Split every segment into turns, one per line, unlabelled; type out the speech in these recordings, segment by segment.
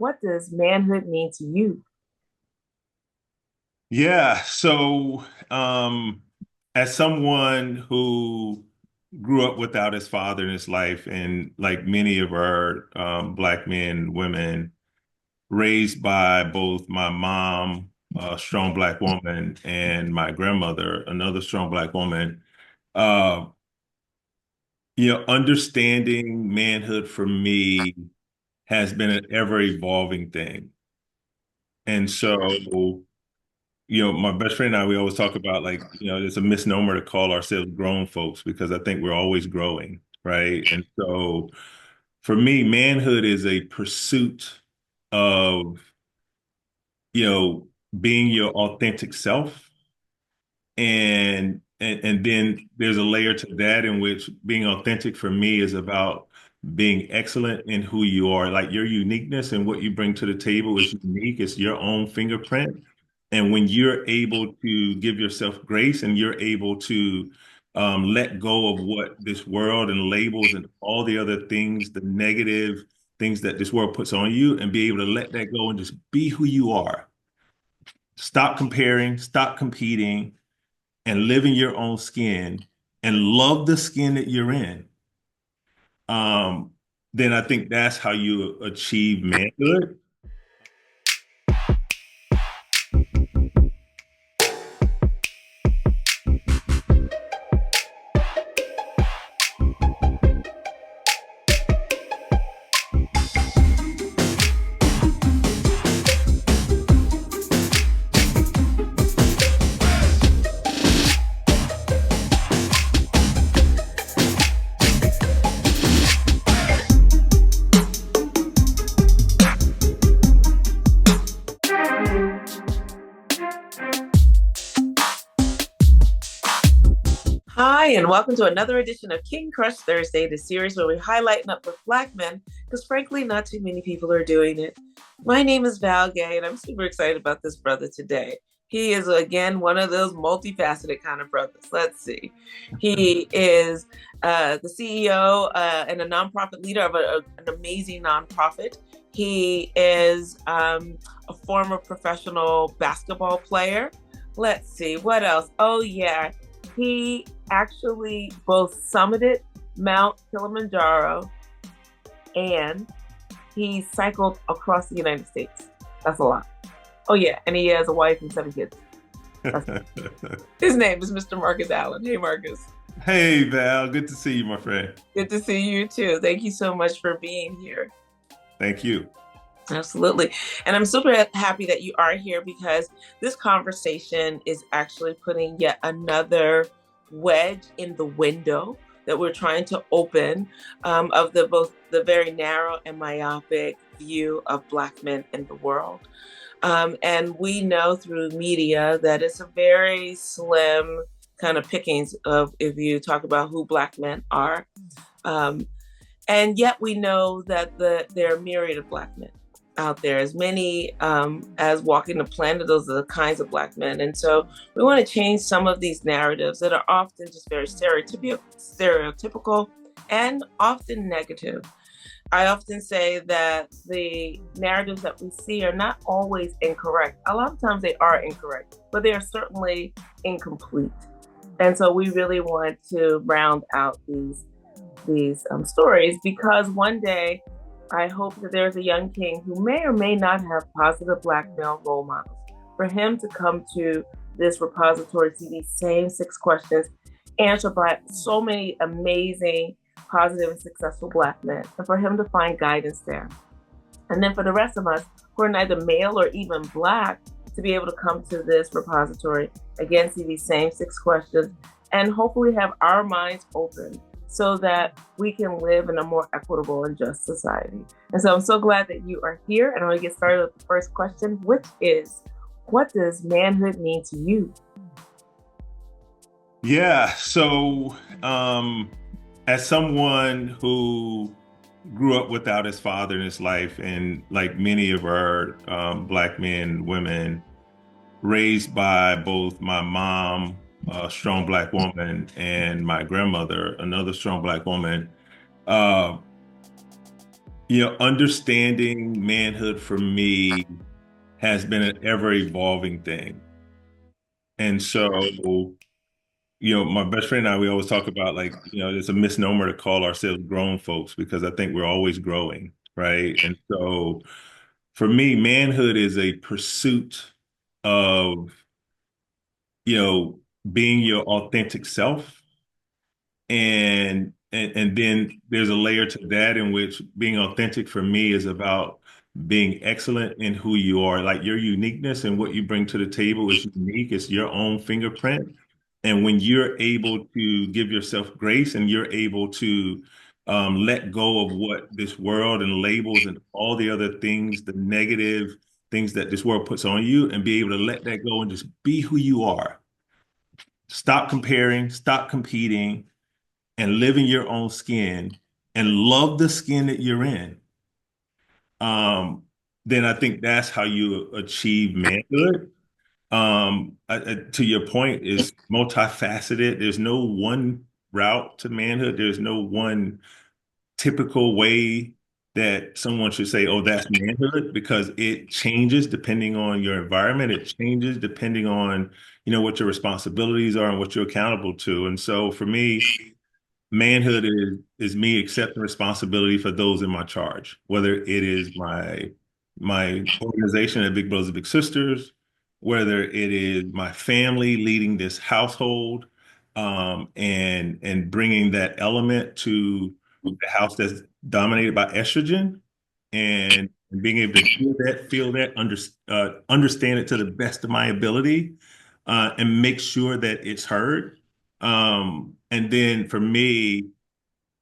what does manhood mean to you?
Yeah. So, as someone who grew up without his father in his life, and like many of our Black men and women, raised by both my mom, a strong Black woman, and my grandmother, another strong Black woman, uh, understanding manhood for me has been an ever evolving thing. And so, my best friend and I, we always talk about like, it's a misnomer to call ourselves grown folks because I think we're always growing, right? And so for me, manhood is a pursuit of, you know, being your authentic self. And then there's a layer to that in which being authentic for me is about being excellent in who you are. Like your uniqueness and what you bring to the table is unique. It's your own fingerprint. And when you're able to give yourself grace and you're able to let go of what this world and labels and all the other things, the negative things that this world puts on you, and be able to let that go and just be who you are. Stop comparing, stop competing, and live in your own skin and love the skin that you're in, um, then I think that's how you achieve manhood.
Hi, and welcome to another edition of King Crush Thursday, the series where we highlight and uplift Black men, because frankly, not too many people are doing it. My name is Val Gay, and I'm super excited about this brother today. He is, again, one of those multifaceted kind of brothers. Let's see. He is the CEO and a nonprofit leader of an amazing nonprofit. He is a former professional basketball player. Let's see, what else? Oh, yeah. He actually both summited Mount Kilimanjaro and he cycled across the United States. That's a lot. Oh, yeah. And he has a wife and 7 kids. That's His name is Mr. Marcus Allen. Hey, Marcus.
Hey, Val, good to see you, my friend.
Good to see you too. Thank you so much for being here.
Thank you.
Absolutely. And I'm super happy that you are here because this conversation is actually putting yet another wedge in the window that we're trying to open of the both the very narrow and myopic view of Black men in the world. And we know through media that it's a very slim kind of pickings of if you talk about who Black men are. Um, and yet we know that there are myriad of Black men out there, as many as walking the planet. Those are the kinds of Black men. And so we want to change some of these narratives that are often just very stereotypical and often negative. I often say that the narratives that we see are not always incorrect. A lot of times they are incorrect, but they are certainly incomplete. And so we really want to round out these stories because one day I hope that there's a young king who may or may not have positive Black male role models for him to come to this repository to these same 6 questions answered by so many amazing, positive, and successful Black men, and for him to find guidance there. And then for the rest of us who are neither male or even Black to be able to come to this repository, again, see these same 6 questions, and hopefully have our minds open so that we can live in a more equitable and just society. And so I'm so glad that you are here. And I'm going to get started with the first question, which is, what does manhood mean to you?
Yeah. So, as someone who grew up without his father in his life, and like many of our Black men and women, raised by both my mom, a strong Black woman, and my grandmother, another strong Black woman. Uh, Understanding manhood for me has been an ever evolving thing. And so, my best friend and I, we always talk about like, it's a misnomer to call ourselves grown folks because I think we're always growing, right? And so for me, manhood is a pursuit of, you know, being your authentic self. And then there's a layer to that in which being authentic for me is about being excellent in who you are. Like your uniqueness and what you bring to the table is unique. It's your own fingerprint. And when you're able to give yourself grace and you're able to let go of what this world and labels and all the other things, the negative things that this world puts on you, and be able to let that go and just be who you are. Stop comparing, stop competing, and live in your own skin and love the skin that you're in, then I think that's how you achieve manhood. To your point, is multifaceted. There's no one route to manhood. There's no one typical way that someone should say, "Oh, that's manhood," because it changes depending on your environment. It changes depending on, what your responsibilities are and what you're accountable to. And so for me, manhood is me accepting responsibility for those in my charge, whether it is my organization at Big Brothers Big Sisters, whether it is my family leading this household, and bringing that element to the house that's dominated by estrogen, and being able to hear that, feel that, understand it to the best of my ability, and make sure that it's heard. And then for me,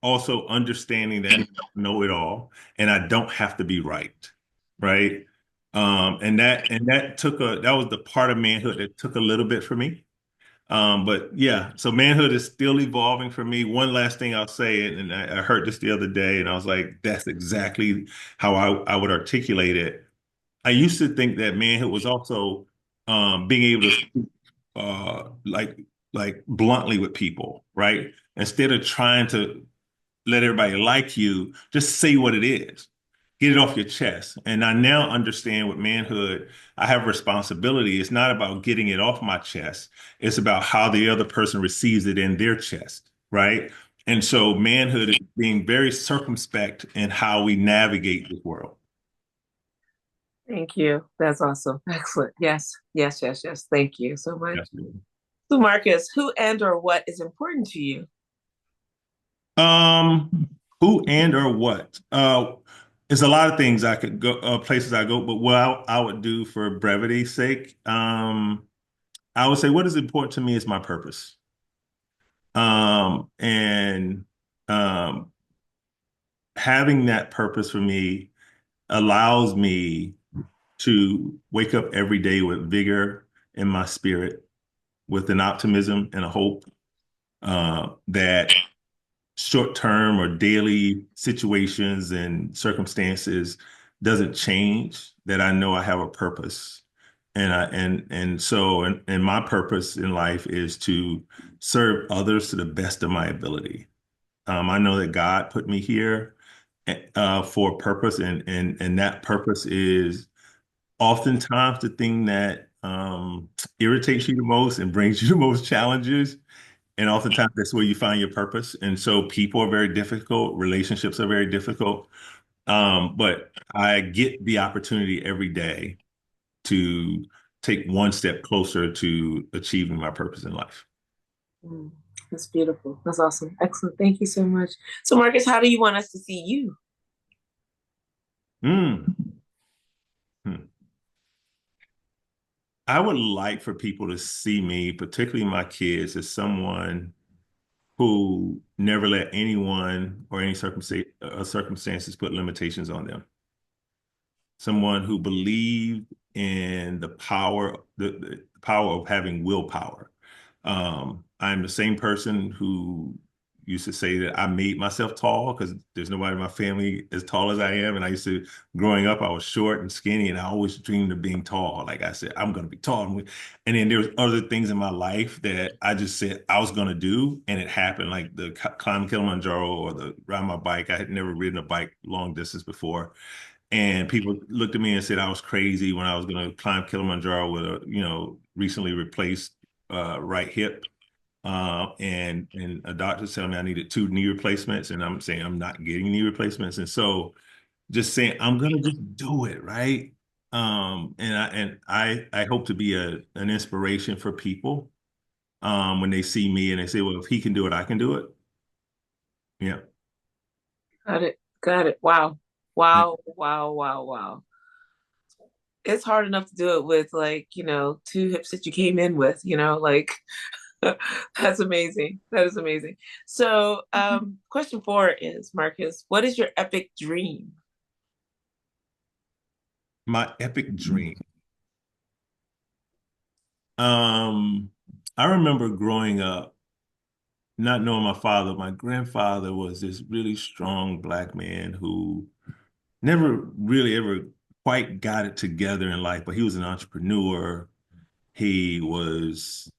also understanding that I don't know it all and I don't have to be right. Right. And that was the part of manhood that took a little bit for me. But yeah, so manhood is still evolving for me. One last thing I'll say, and I heard this the other day, and I was like, that's exactly how I would articulate it. I used to think that manhood was also being able to speak like bluntly with people, right? Instead of trying to let everybody like you, just say what it is. Get it off your chest. And I now understand with manhood, I have responsibility. It's not about getting it off my chest. It's about how the other person receives it in their chest, right? And so manhood is being very circumspect in how we navigate this world.
Thank you. That's awesome. Excellent. Yes, yes, yes, yes. Thank you so much.
Yes.
So, Marcus, who and or what is important to you?
Um, who and or what? There's a lot of things I could go, places I go, but what I would do for brevity's sake, I would say what is important to me is my purpose. And um, having that purpose for me allows me to wake up every day with vigor in my spirit, with an optimism and a hope that short-term or daily situations and circumstances doesn't change, that I know I have a purpose. And my purpose in life is to serve others to the best of my ability. I know that God put me here for a purpose, and that purpose is oftentimes the thing that irritates you the most and brings you the most challenges. And oftentimes that's where you find your purpose. And so people are very difficult, relationships are very difficult. But I get the opportunity every day to take one step closer to achieving my purpose in life.
Mm, that's beautiful. That's awesome. Excellent. Thank you so much. So, Marcus, how do you want us to see you?
Mm. Hmm. I would like for people to see me, particularly my kids, as someone who never let anyone or any circumstances put limitations on them. Someone who believed in the power of having willpower. I'm the same person who used to say that I made myself tall because there's nobody in my family as tall as I am. And I used to, growing up, I was short and skinny, and I always dreamed of being tall. Like I said, I'm going to be tall. And then there was other things in my life that I just said I was going to do, and it happened. Like the climb Kilimanjaro or the ride my bike. I had never ridden a bike long distance before. And people looked at me and said I was crazy when I was going to climb Kilimanjaro with a, recently replaced right hip. And a doctor told me I needed two knee replacements, and I'm saying I'm not getting knee replacements. And so just saying I'm gonna just do it, right? And I hope to be an inspiration for people when they see me and they say, well, if he can do it, I can do it. Yeah.
Got it. Got it. Wow. Wow. Wow. Wow. Wow. It's hard enough to do it with like, two hips that you came in with, like that's amazing. That is amazing. So, question 4 is, Marcus, what is your epic dream?
My epic dream. Um, I remember growing up, not knowing my father. My grandfather was this really strong black man who never really ever quite got it together in life, but he was an entrepreneur. He was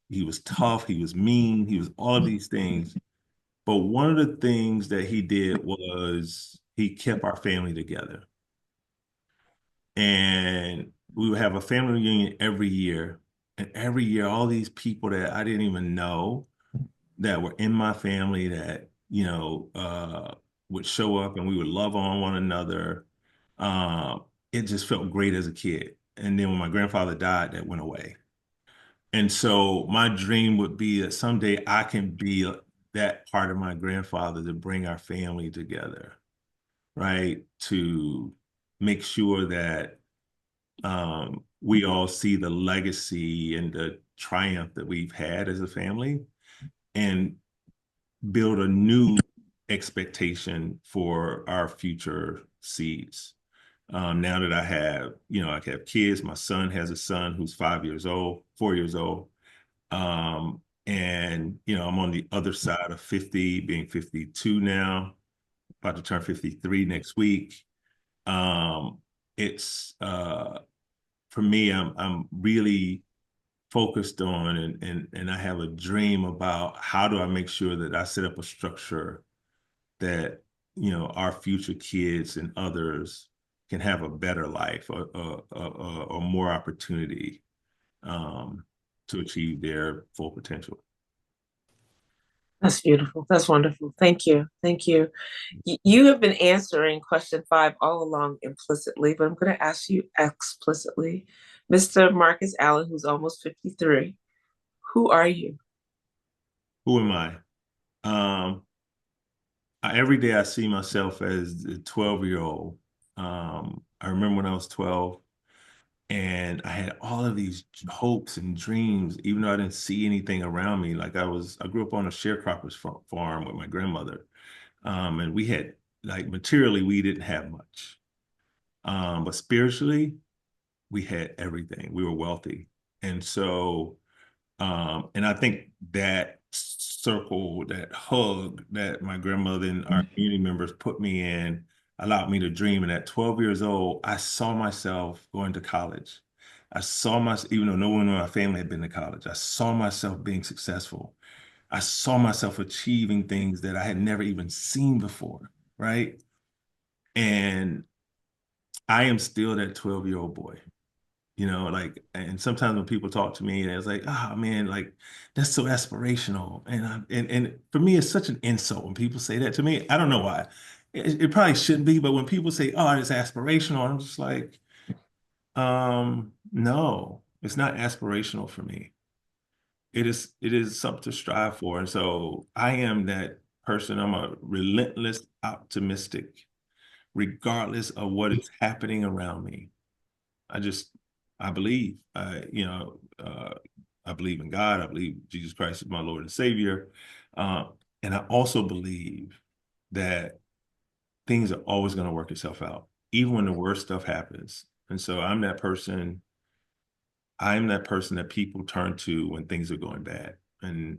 tough, he was mean, he was all of these things. But one of the things that he did was he kept our family together. And we would have a family reunion every year. And every year, all these people that I didn't even know that were in my family that, would show up and we would love on one another. It just felt great as a kid. And then when my grandfather died, that went away. And so my dream would be that someday I can be that part of my grandfather to bring our family together, right? To make sure that we all see the legacy and the triumph that we've had as a family and build a new expectation for our future seeds. Now that I have kids, my son has a son who's 5 years old, 4 years old. And I'm on the other side of 50, being 52 now, about to turn 53 next week. It's For me, I'm really focused on and I have a dream about how do I make sure that I set up a structure that our future kids and others can have a better life or more opportunity um, to achieve their full potential.
That's beautiful. That's wonderful. Thank you. Thank you. You have been answering question 5 all along implicitly, but I'm going to ask you explicitly. Mr. Marcus Allen, who's almost 53, who are you?
Who am I? Every day I see myself as a 12-year-old. I remember when I was 12 and I had all of these hopes and dreams, even though I didn't see anything around me. I grew up on a sharecroppers farm with my grandmother. And we had, like, materially, we didn't have much. But spiritually, we had everything. We were wealthy. And so, and I think that circle, that hug that my grandmother and our community members put me in allowed me to dream. And at 12 years old, I saw myself going to college. I saw myself, even though no one in my family had been to college, I saw myself being successful. I saw myself achieving things that I had never even seen before, right? And I am still that 12-year-old boy. Like, and sometimes when people talk to me and it's like, oh man, like that's so aspirational. And for me, it's such an insult when people say that to me. I don't know why. It probably shouldn't be, but when people say, oh, it's aspirational, I'm just like, no, it's not aspirational for me. It is something to strive for. And so I am that person. I'm a relentless optimistic, regardless of what is happening around me. I just, I believe, I believe in God. I believe Jesus Christ is my Lord and Savior. Uh, and I also believe that things are always going to work itself out, even when the worst stuff happens. And so I'm that person that people turn to when things are going bad. And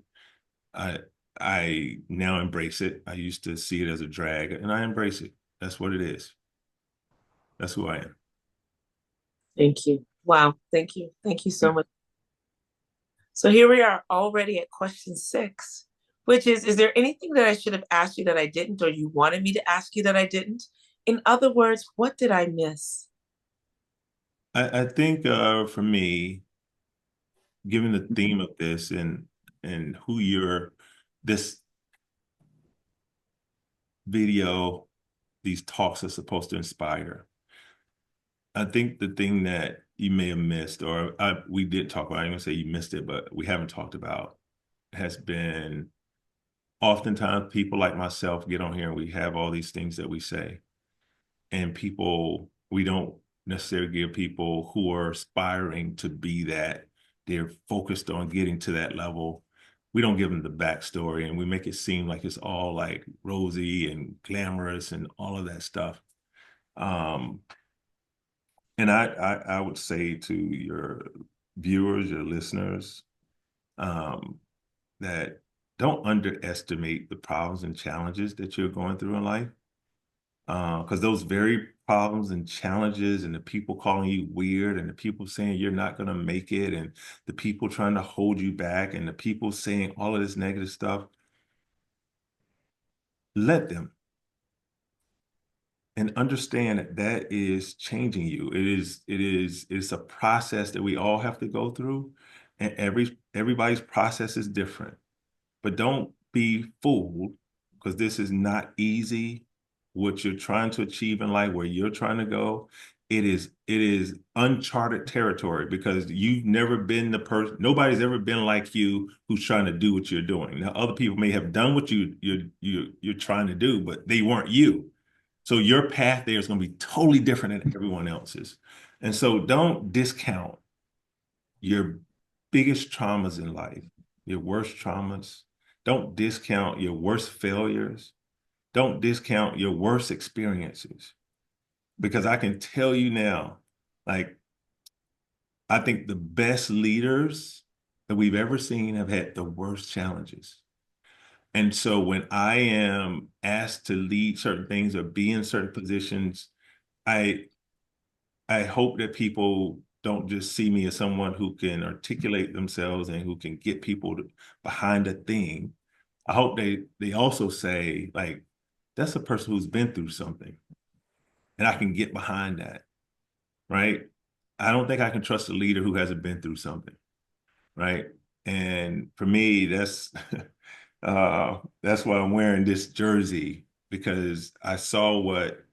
I, I now embrace it. I used to see it as a drag, and I embrace it. That's what it is. That's who I am.
Thank you. Wow. Thank you. Thank you so
Yeah.
much. So here we are already at question six, which is there anything that I should have asked you that I didn't, or you wanted me to ask you that I didn't? In other words, what did I miss?
I think for me, given the theme of this and who you're this video, these talks are supposed to inspire. I think the thing that you may have missed, or we did talk about, I'm gonna say you missed it, but we haven't talked about, has been oftentimes people like myself get on here and we have all these things that we say, and people, we don't necessarily give people who are aspiring to be that, they're focused on getting to that level. We don't give them the backstory and we make it seem like it's all like rosy and glamorous and all of that stuff. Um, and I would say to your viewers, your listeners, um, that don't underestimate the problems and challenges that you're going through in life. Because those very problems and challenges and the people calling you weird and the people saying you're not going to make it and the people trying to hold you back and the people saying all of this negative stuff, let them and understand that that is changing you. It's a process that we all have to go through, and everybody's process is different. But don't be fooled because this is not easy. What you're trying to achieve in life, where you're trying to go, it is uncharted territory because you've never been the person, nobody's ever been like you who's trying to do what you're doing. Now, other people may have done what you're trying to do, but they weren't you. So your path there is going to be totally different than everyone else's. And so don't discount your biggest traumas in life, your worst traumas. Don't discount your worst failures. Don't discount your worst experiences. Because I can tell you now, like, I think the best leaders that we've ever seen have had the worst challenges. And so when I am asked to lead certain things or be in certain positions, I I hope that people don't just see me as someone who can articulate themselves and who can get people behind a thing. I hope they also say, like, that's a person who's been through something and I can get behind that, right? I don't think I can trust a leader who hasn't been through something, right? And for me, that's why I'm wearing this jersey, because I saw what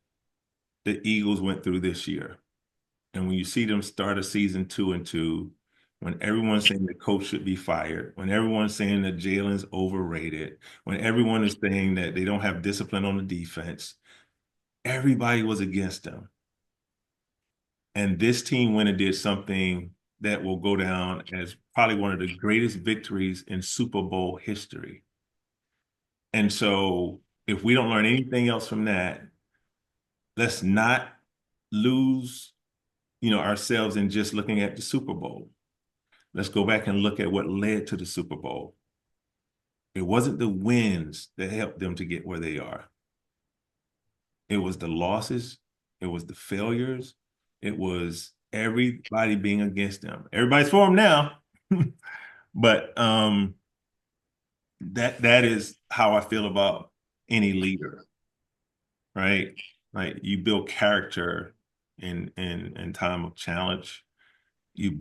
the Eagles went through this year. And when you see them start a season 2-2, when everyone's saying the coach should be fired, when everyone's saying that Jalen's overrated, when everyone is saying that they don't have discipline on the defense, everybody was against them. And this team went and did something that will go down as probably one of the greatest victories in Super Bowl history. And so if we don't learn anything else from that, let's not lose, ourselves in just looking at the Super Bowl. Let's go back and look at what led to the Super Bowl. It wasn't the wins that helped them to get where they are. It was the losses. It was the failures. It was everybody being against them. Everybody's for them now. But that is how I feel about any leader, right? Like, you build character in time of challenge. You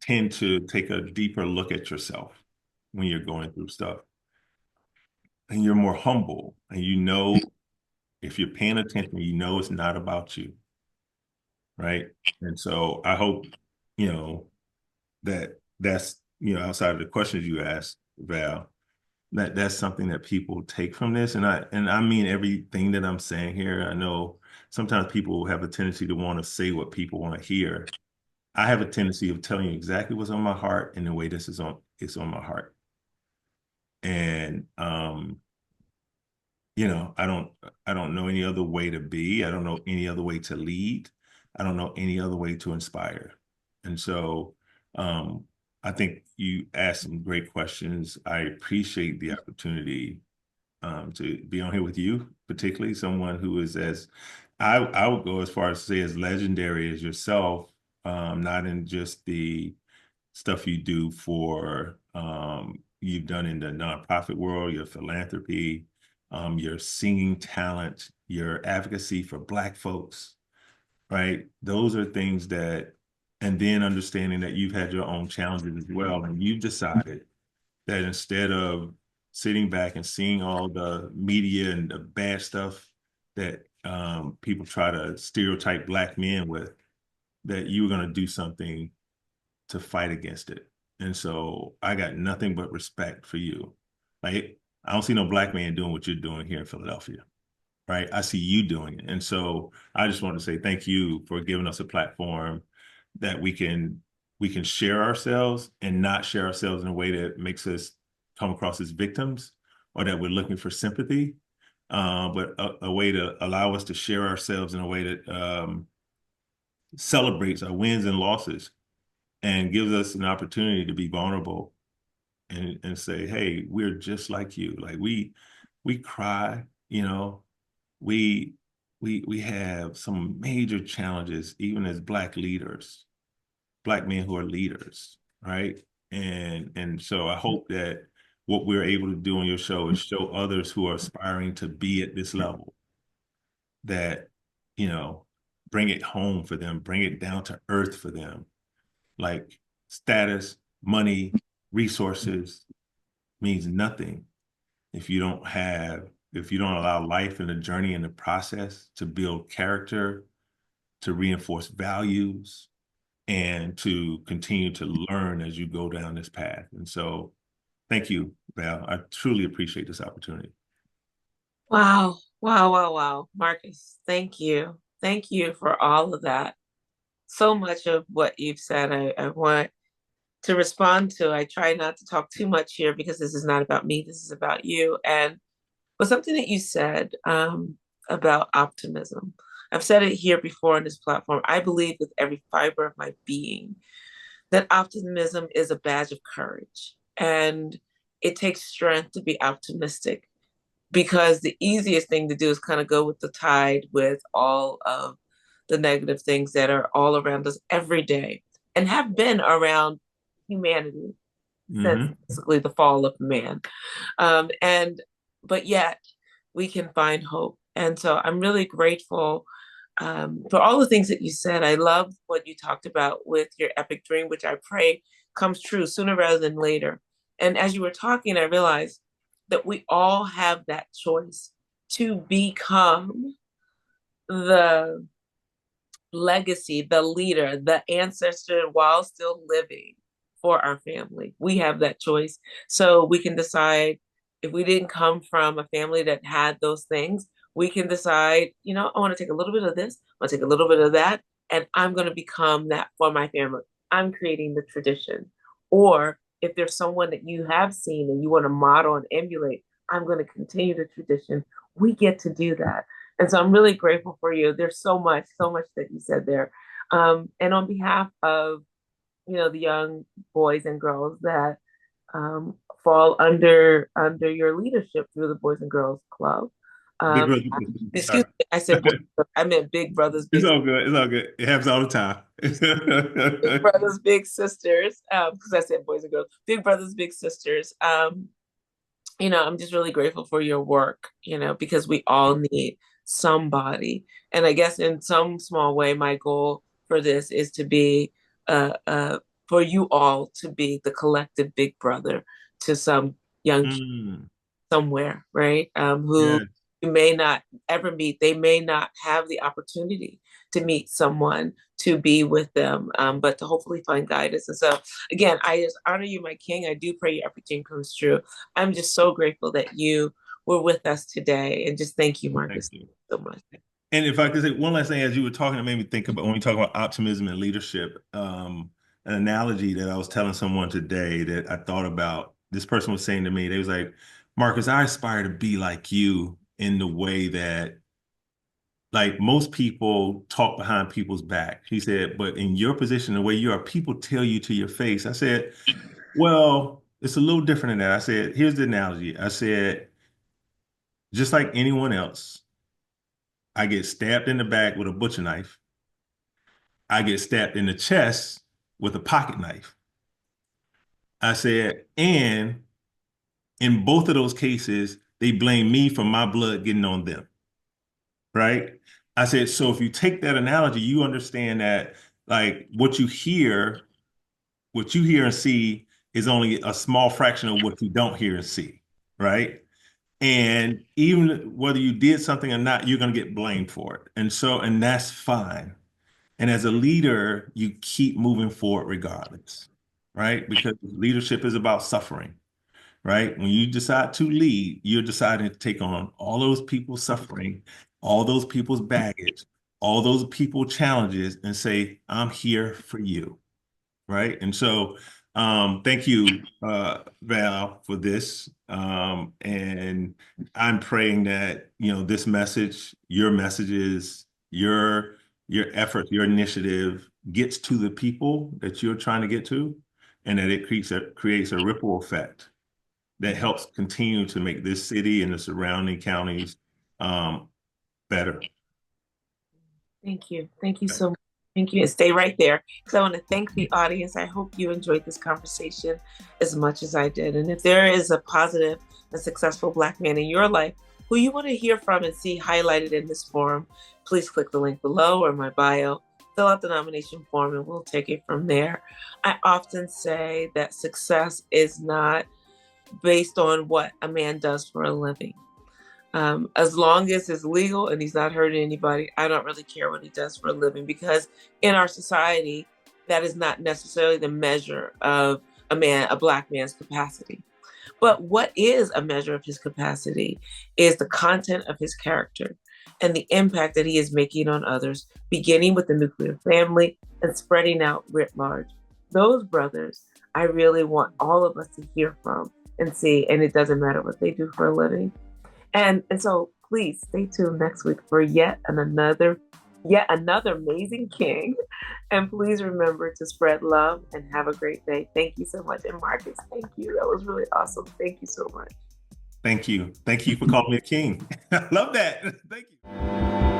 tend to take a deeper look at yourself when you're going through stuff, and you're more humble, and if you're paying attention, it's not about you, right? And so I hope, you know that's, outside of the questions you asked, Val, that's something that people take from this. And I mean everything that I'm saying here. I know sometimes people have a tendency to want to say what people want to hear. I have a tendency of telling you exactly what's on my heart and the way this is on it's on my heart. And I don't know any other way to be. I don't know any other way to lead. I don't know any other way to inspire. And so um I think you asked some great questions. I appreciate the opportunity to be on here with you, particularly someone who is as I would go as far as to say as legendary as yourself, not in just the stuff you do for you've done in the nonprofit world, your philanthropy, your singing talent, your advocacy for Black folks, right? Those are things that, and then understanding that you've had your own challenges as well, and you've decided that instead of sitting back and seeing all the media and the bad stuff that people try to stereotype Black men with, that you were going to do something to fight against it. And so I got nothing but respect for you. Like, I don't see no Black man doing what you're doing here in Philadelphia, right? I see you doing it. And so I just want to say thank you for giving us a platform that we can share ourselves and not share ourselves in a way that makes us come across as victims or that we're looking for sympathy, but a way to allow us to share ourselves in a way that celebrates our wins and losses and gives us an opportunity to be vulnerable and say, hey, we're just like you. Like we cry, we we have some major challenges, even as Black leaders, Black men who are leaders, right? And so I hope that what we're able to do on your show is show others who are aspiring to be at this level that, you know, bring it home for them, bring it down to earth for them. Like status, money, resources means nothing if you don't allow life and the journey and the process to build character, to reinforce values, and to continue to learn as you go down this path. And so thank you, Val. I truly appreciate this opportunity.
Wow. Wow, wow, wow. Marcus, thank you. Thank you for all of that. So much of what you've said, I want to respond to. I try not to talk too much here because this is not about me, this is about you. And but something that you said about optimism. I've said it here before on this platform. I believe with every fiber of my being that optimism is a badge of courage. And it takes strength to be optimistic because the easiest thing to do is kind of go with the tide with all of the negative things that are all around us every day and have been around humanity since
Hmm.
basically the fall of man. And but yet we can find hope. And so I'm really grateful for all the things that you said. I love what you talked about with your epic dream, which I pray comes true sooner rather than later. And as you were talking, I realized that we all have that choice to become the legacy, the leader, the ancestor while still living for our family. We have that choice. So we can decide if we didn't come from a family that had those things, we can decide, I want to take a little bit of this, I want to take a little bit of that, and I'm going to become that for my family. I'm creating the tradition. Or if there's someone that you have seen and you want to model and emulate, I'm going to continue the tradition. We get to do that. And so I'm really grateful for you. There's so much that you said there. And on behalf of, the young boys and girls that fall under your leadership through the Boys and Girls Club.
Big
Um,
brother.
excuse me, I said boys, I meant big brothers,
It's
big
all good. It's all good. It happens all the time.
brothers, big sisters. Because I said boys and girls, big brothers, big sisters. I'm just really grateful for your work, because we all need somebody. And I guess in some small way, my goal for this is to be, for you all to be the collective big brother to some young kid
Mm,
somewhere, right? Who
yeah.
you may not ever meet. They may not have the opportunity to meet someone to be with them, but to hopefully find guidance. And so, again, I just honor you, my king. I do pray your everything comes true. I'm just so grateful that you were with us today. And just thank you,
Thank
Marcus,
you.
so much.
And if I could say one last thing, as you were talking, it made me think about when we talk about optimism and leadership, an analogy that I was telling someone today that I thought about. This person was saying to me, they was like, Marcus, I aspire to be like you in the way that like most people talk behind people's back. He said, but in your position, the way you are, people tell you to your face. I said, well, it's a little different than that. I said, here's the analogy. I said, just like anyone else, I get stabbed in the back with a butcher knife. I get stabbed in the chest with a pocket knife. I said, and in both of those cases, they blame me for my blood getting on them. Right? I said, so if you take that analogy, you understand that like what you hear and see is only a small fraction of what you don't hear and see. Right? And even whether you did something or not, you're going to get blamed for it. And that's fine. And as a leader, you keep moving forward regardless, right? Because leadership is about suffering, right? When you decide to lead, you're deciding to take on all those people's suffering, all those people's baggage, all those people challenges and say, I'm here for you, right? And so, thank you, Val, for this. And I'm praying that, this message, your messages, your effort, your initiative gets to the people that you're trying to get to, and that it creates a ripple effect that helps continue to make this city and the surrounding counties better.
Thank you. Thank you so much. Thank you. And stay right there because I want to thank the audience. I hope you enjoyed this conversation as much as I did. And if there is a positive and successful Black man in your life who you want to hear from and see highlighted in this forum, please click the link below or my bio, fill out the nomination form, and we'll take it from there. I often say that success is not based on what a man does for a living. As long as it's legal and he's not hurting anybody, I don't really care what he does for a living, because in our society, that is not necessarily the measure of a Black man's capacity. But what is a measure of his capacity is the content of his character and the impact that he is making on others, beginning with the nuclear family and spreading out writ large. Those brothers, I really want all of us to hear from and see, and it doesn't matter what they do for a living. And so please stay tuned next week for yet another amazing king. And please remember to spread love and have a great day. Thank you so much. And Marcus, thank you. That was really awesome. Thank you so much.
Thank you. Thank you for calling me a king. I love that. Thank you.